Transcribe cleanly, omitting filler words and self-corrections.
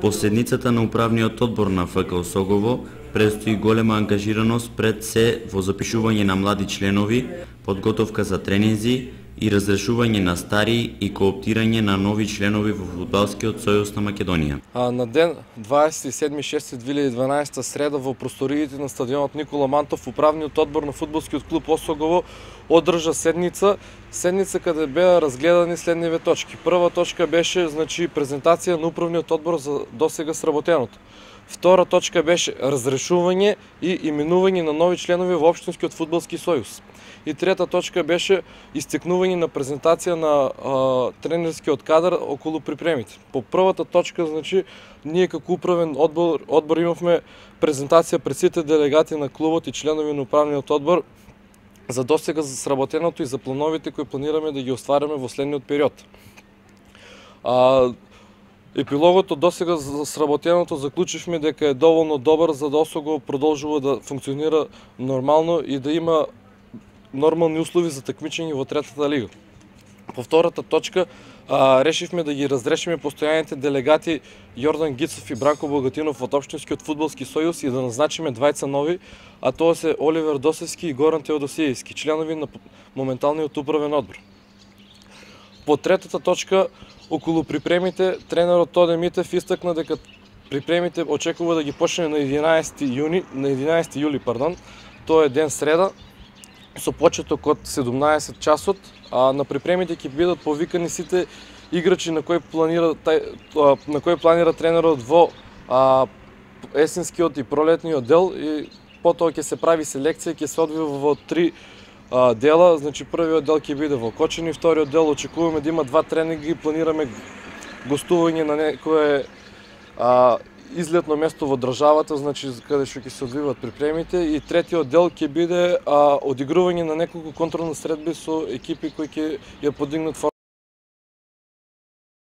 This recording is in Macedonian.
По седницата на управниот одбор на ФК Осогово престои голема ангажираност пред се во запишување на млади членови, подготовка за тренинзи и разрешување на стари и кооптирање на нови членови во Фудбалскиот сојуз на Македонија. На ден 27.6.2012 среда во просториите на стадионот Никола Мантов управниот одбор на фудбалскиот клуб Осогово одржа седница каде беа разгледани следниве точки. Прва точка беше презентација на управниот одбор за досега сработеното. Втора точка беше разрешување и именување на нови членови во општинскиот фудбалски сојуз. И трета точка беше истекнување на презентација на тренерскиот кадар околу припремите. По првата точка, ние како управен одбор имавме презентација пред сите делегати на клубот и членови на управниот одбор за досега за сработеното и за плановите кои планираме да ги оствараме во следниот период. Епилогот од досега за сработеното заклучивме дека е доволно добар за да Осогово продолжува да функционира нормално и да има нормални услови за такмичење во третата лига. По втората точка решивме да ги разрешиме постојаните делегати Јордан Гицов и Бранко Богатинов од општинскиот фудбалски сојуз и да назначиме двајца нови, а тоа се Оливер Досевски и Горан Теодосиевски, членови на моменталниот управен одбор. По третата точка, околу припремите, тренерот Тоде Митев истакна дека припремите очекува да ги почне на 11 јули, тоа е ден среда, со почеток од 17 часот, а на припремите ќе бидат повикани сите играчи на кои планира тренерот во есенскиот и пролетниот дел и потоа ќе се прави селекција, ќе се одвива во 3 дела, првиот дел ќе биде во Кочани, вториот дел очекуваме да има 2 тренинги и планираме гостување на некое излетно место во државата, каде што ќе се одвиваат припремите, и третиот дел ќе биде одигрување на неколку контролни средби со екипи кои ќе ја подигнат